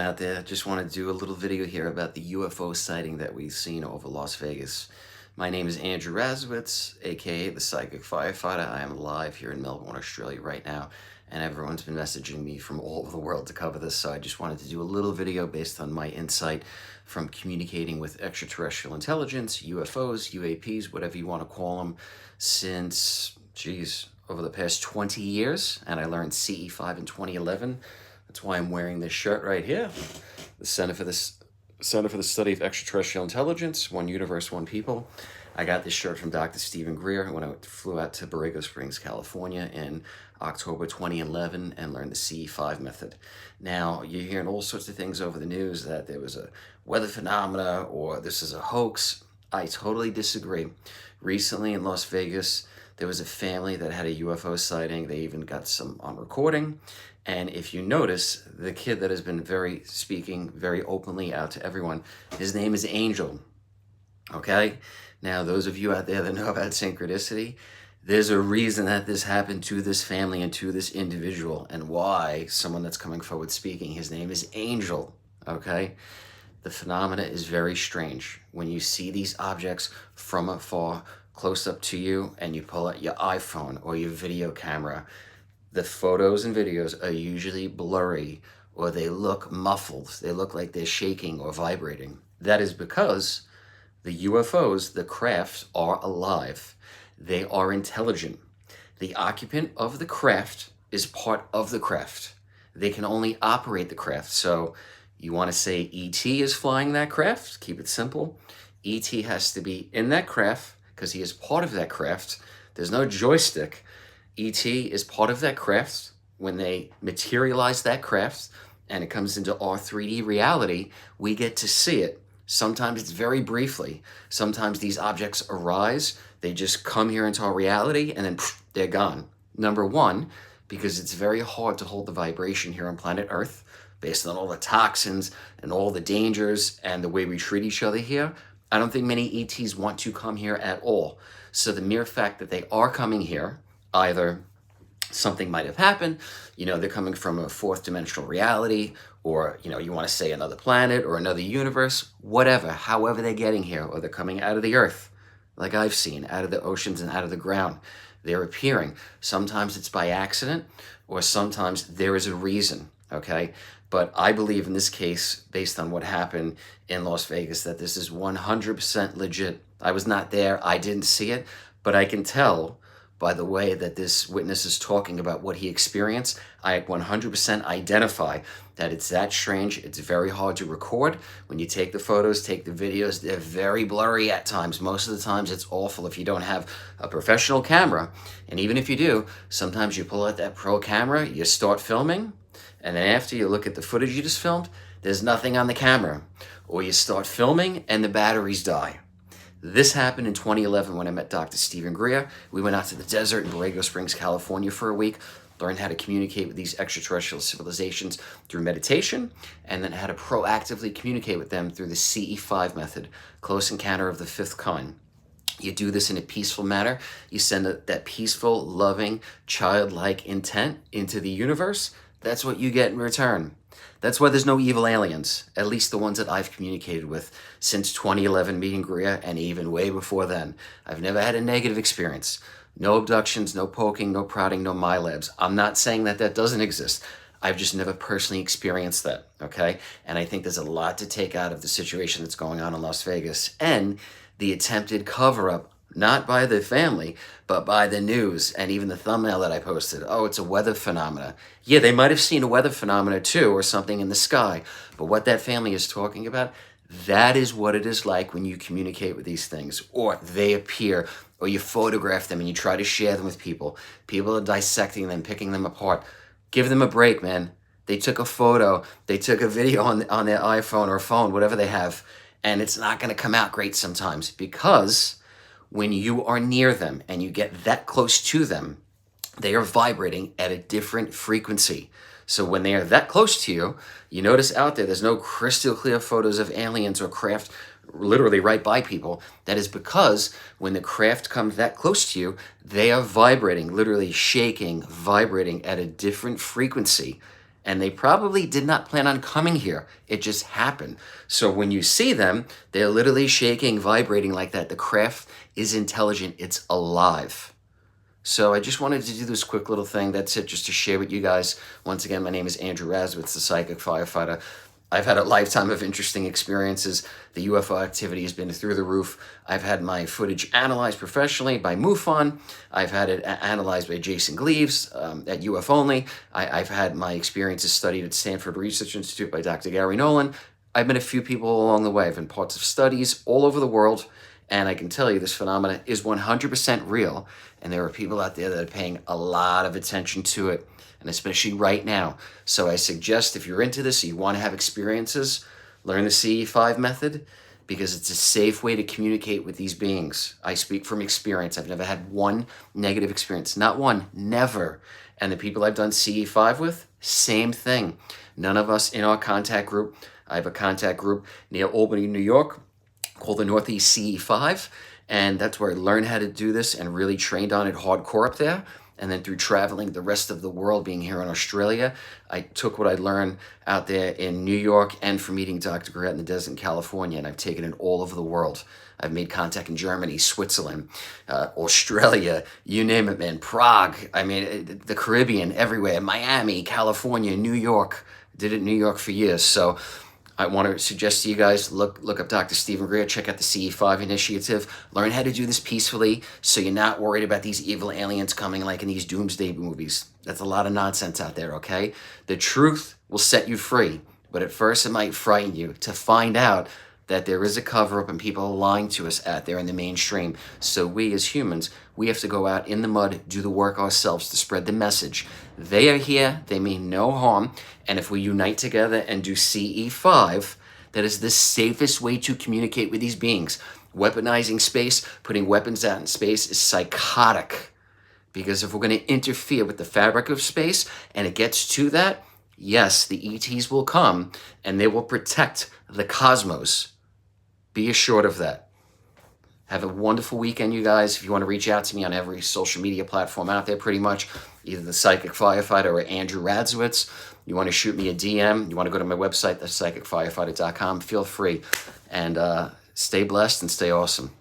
out there? Just want to do a little video here about the UFO sighting that we've seen over Las Vegas. My name is Andrew Razowitz, aka the Psychic Firefighter. I am live here in Melbourne, Australia right now, and everyone's been messaging me from all over the world to cover this, so I just wanted to do a little video based on my insight from communicating with extraterrestrial intelligence, UFOs, UAPs, whatever you want to call them, since, over the past 20 years, and I learned CE5 in 2011. That's why I'm wearing this shirt right here. The Center for the Study of Extraterrestrial Intelligence, One Universe, One People. I got this shirt from Dr. Stephen Greer when I flew out to Borrego Springs, California in October 2011 and learned the CE5 method. Now, you're hearing all sorts of things over the news that there was a weather phenomena or this is a hoax. I totally disagree. Recently in Las Vegas, there was a family that had a UFO sighting. They even got some on recording. And if you notice, the kid that has been speaking very openly out to everyone, his name is Angel, okay? Now, those of you out there that know about synchronicity, there's a reason that this happened to this family and to this individual, and why someone that's coming forward speaking, his name is Angel, okay? The phenomena is very strange. When you see these objects from afar, close up to you, and you pull out your iPhone or your video camera, the photos and videos are usually blurry or they look muffled. They look like they're shaking or vibrating. That is because the UFOs, the craft, are alive. They are intelligent. The occupant of the craft is part of the craft. They can only operate the craft. So you want to say E.T. is flying that craft? Keep it simple. E.T. has to be in that craft because he is part of that craft. There's no joystick. E.T. is part of that craft. When they materialize that craft and it comes into our 3D reality, we get to see it. Sometimes it's very briefly. Sometimes these objects arise, they just come here into our reality, and then they're gone. Number one, because it's very hard to hold the vibration here on planet Earth, based on all the toxins and all the dangers and the way we treat each other here. I don't think many ETs want to come here at all. So the mere fact that they are coming here, either something might have happened, they're coming from a fourth dimensional reality, or, you want to say another planet or another universe, whatever, however they're getting here, or they're coming out of the earth, like I've seen, out of the oceans and out of the ground. They're appearing. Sometimes it's by accident, or sometimes there is a reason, okay? But I believe in this case, based on what happened in Las Vegas, that this is 100% legit. I was not there, I didn't see it, but I can tell by the way that this witness is talking about what he experienced. I 100% identify that it's that strange. It's very hard to record. When you take the photos, take the videos, they're very blurry at times. Most of the times it's awful if you don't have a professional camera. And even if you do, sometimes you pull out that pro camera, you start filming, and then after you look at the footage you just filmed, there's nothing on the camera. Or you start filming and the batteries die. This happened in 2011 when I met Dr. Stephen Greer. We went out to the desert in Borrego Springs, California for a week, learned how to communicate with these extraterrestrial civilizations through meditation, and then how to proactively communicate with them through the CE5 method, close encounter of the fifth kind. You do this in a peaceful manner. You send that peaceful, loving, childlike intent into the universe. That's what you get in return. That's why there's no evil aliens, at least the ones that I've communicated with since 2011 meeting Greer, and even way before then. I've never had a negative experience. No abductions, no poking, no prodding, no MyLabs. I'm not saying that that doesn't exist. I've just never personally experienced that, okay? And I think there's a lot to take out of the situation that's going on in Las Vegas and the attempted cover-up, not by the family, but by the news, and even the thumbnail that I posted. Oh, it's a weather phenomena. Yeah, they might have seen a weather phenomena too, or something in the sky. But what that family is talking about, that is what it is like when you communicate with these things, or they appear, or you photograph them and you try to share them with people. People are dissecting them, picking them apart. Give them a break, man. They took a photo, they took a video on their iPhone or phone, whatever they have, and it's not gonna come out great sometimes, because when you are near them and you get that close to them, they are vibrating at a different frequency. So when they are that close to you, you notice out there's no crystal clear photos of aliens or craft literally right by people. That is because when the craft comes that close to you, they are vibrating, literally shaking, vibrating at a different frequency. And they probably did not plan on coming here. It just happened. So when you see them, they're literally shaking, vibrating like that. The craft is intelligent. It's alive. So I just wanted to do this quick little thing. That's it, just to share with you guys. Once again, my name is Andrew Razowitz, the Psychic Firefighter. I've had a lifetime of interesting experiences. The UFO activity has been through the roof. I've had my footage analyzed professionally by MUFON. I've had it analyzed by Jason Gleaves at UFOnly. I've had my experiences studied at Stanford Research Institute by Dr. Gary Nolan. I've met a few people along the way. I've been parts of studies all over the world. And I can tell you this phenomena is 100% real. And there are people out there that are paying a lot of attention to it, and especially right now. So I suggest if you're into this, you want to have experiences, learn the CE5 method, because it's a safe way to communicate with these beings. I speak from experience. I've never had one negative experience. Not one, never. And the people I've done CE5 with, same thing. None of us in our contact group. I have a contact group near Albany, New York, called the Northeast CE5, and that's where I learned how to do this and really trained on it hardcore up there. And then through traveling the rest of the world, being here in Australia, I took what I learned out there in New York and from meeting Dr. Grant in the desert in California, and I've taken it all over the world. I've made contact in Germany, Switzerland, Australia, you name it, man, Prague, I mean, the Caribbean, everywhere, Miami, California, New York. Did it in New York for years. So I want to suggest to you guys, look up Dr. Stephen Greer, check out the CE5 initiative, learn how to do this peacefully so you're not worried about these evil aliens coming like in these doomsday movies. That's a lot of nonsense out there, okay? The truth will set you free, but at first it might frighten you to find out that there is a cover-up and people are lying to us out there in the mainstream. So we as humans, we have to go out in the mud, do the work ourselves to spread the message. They are here, they mean no harm, and if we unite together and do CE5, that is the safest way to communicate with these beings. Weaponizing space, putting weapons out in space is psychotic. Because if we're going to interfere with the fabric of space and it gets to that, yes, the ETs will come and they will protect the cosmos. Be assured of that. Have a wonderful weekend, you guys. If you want to reach out to me on every social media platform out there, pretty much, either the Psychic Firefighter or Andrew Razowitz, you want to shoot me a DM, you want to go to my website, thepsychicfirefighter.com, feel free. And stay blessed and stay awesome.